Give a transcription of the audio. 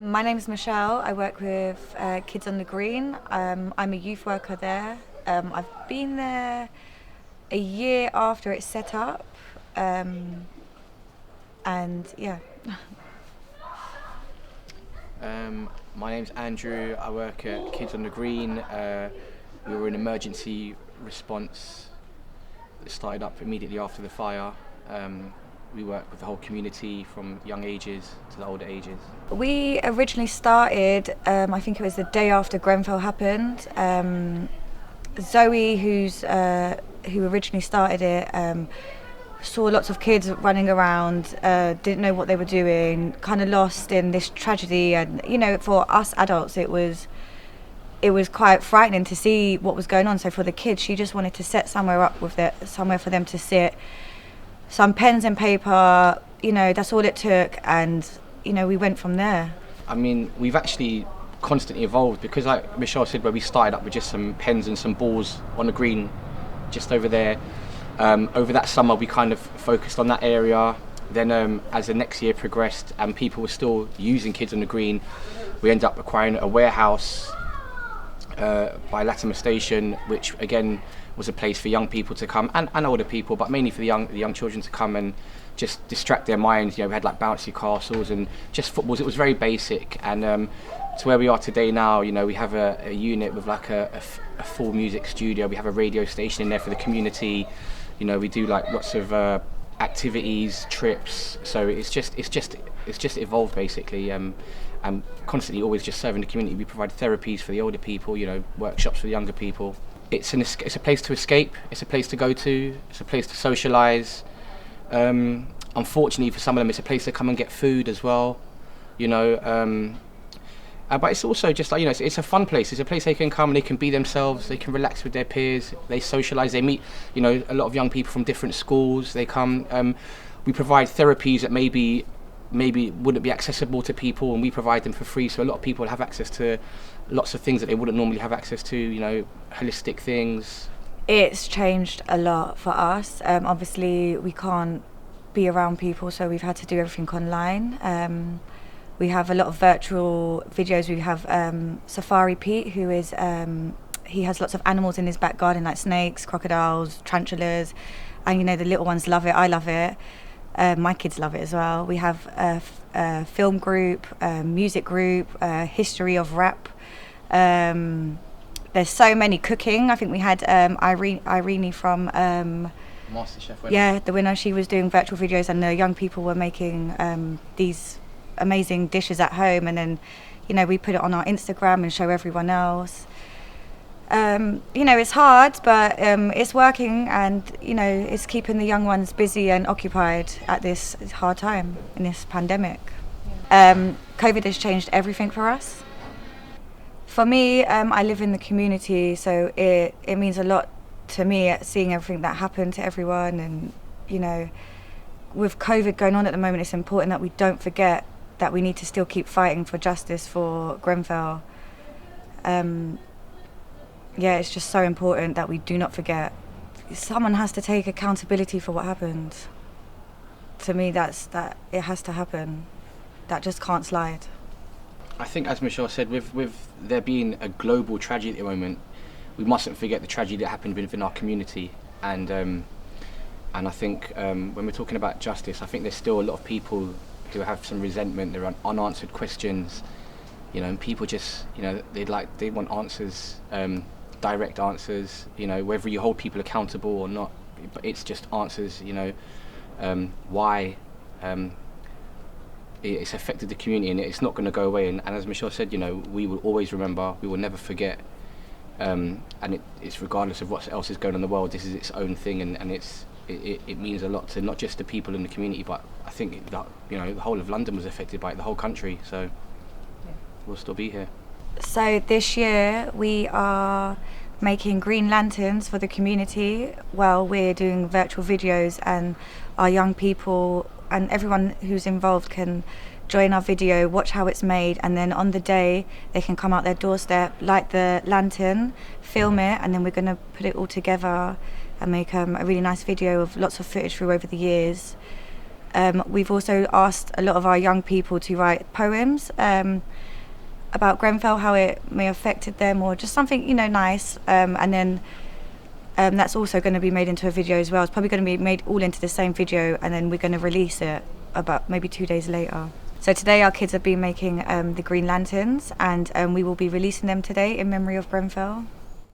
My name is Michelle. I work with Kids on the Green. I'm a youth worker there. I've been there a year after it's set up, and yeah. My name's Andrew. I work at Kids on the Green. We were an emergency response that started up immediately after the fire. We work with the whole community from young ages to the older ages. We originally started, I think it was the day after Grenfell happened. Zoe, who originally started it, saw lots of kids running around, didn't know what they were doing, kind of lost in this tragedy. And for us adults, it was quite frightening to see what was going on. So for the kids, she just wanted to set somewhere up somewhere for them to sit, some pens and paper. That's all it took, and we went from there. I mean, we've actually constantly evolved because, like Michelle said, where we started up with just some pens and some balls on the green just over there. Over that summer, we kind of focused on that area. Then as the next year progressed and people were still using Kids on the Green, we ended up acquiring a warehouse by Latimer Station, which again was a place for young people to come and older people, but mainly for the young children to come and just distract their minds. We had like bouncy castles and just footballs. It was very basic, and to where we are today now, we have a unit with like a full music studio. We have a radio station in there for the community. We do like lots of activities, trips. So it's just evolved basically, and constantly always just serving the community. We provide therapies for the older people, workshops for the younger people. It's a place to escape. It's a place to go to. It's a place to socialise. Unfortunately for some of them, it's a place to come and get food as well. But it's also just like, it's a fun place. It's a place they can come and they can be themselves. They can relax with their peers. They socialise. They meet, a lot of young people from different schools. They come. We provide therapies that maybe wouldn't be accessible to people, and we provide them for free. So a lot of people have access to lots of things that they wouldn't normally have access to. Holistic things. It's changed a lot for us. Obviously, we can't be around people, so we've had to do everything online. We have a lot of virtual videos. We have Safari Pete, who is he has lots of animals in his back garden, like snakes, crocodiles, tarantulas, and the little ones love it. I love it. My kids love it as well. We have a film group, a music group, a history of rap. There's so many. Cooking. I think we had Irene from MasterChef winner. Yeah, the winner. She was doing virtual videos, and the young people were making these amazing dishes at home, and then we put it on our Instagram and show everyone else. It's hard, but it's working, and it's keeping the young ones busy and occupied at this hard time in this pandemic. COVID has changed everything for us. For me, I live in the community, so it means a lot to me seeing everything that happened to everyone. And with COVID going on at the moment, it's important that we don't forget that we need to still keep fighting for justice for Grenfell. It's just so important that we do not forget. Someone has to take accountability for what happened. To me, that it has to happen. That just can't slide. I think, as Michelle said, with there being a global tragedy at the moment, we mustn't forget the tragedy that happened within our community. And I think when we're talking about justice, I think there's still a lot of people who have some resentment. There are unanswered questions, and people just, they want answers, direct answers. Whether you hold people accountable or not, but it's just answers. Why. It's affected the community, and it's not going to go away. And as Michelle said, we will always remember. We will never forget. And it's regardless of what else is going on in the world. This is its own thing, and it means a lot to not just the people in the community, but I think that the whole of London was affected by it, the whole country. So we'll still be here. So this year we are making green lanterns for the community while we're doing virtual videos, and our young people and everyone who's involved can join our video, watch how it's made, and then on the day they can come out their doorstep, light the lantern, film it, and then we're going to put it all together and make a really nice video of lots of footage through over the years. We've also asked a lot of our young people to write poems about Grenfell, how it may have affected them, or just something, nice. And then that's also going to be made into a video as well. It's probably going to be made all into the same video, and then we're going to release it about maybe 2 days later. So today our kids have been making the green lanterns, and we will be releasing them today in memory of Grenfell.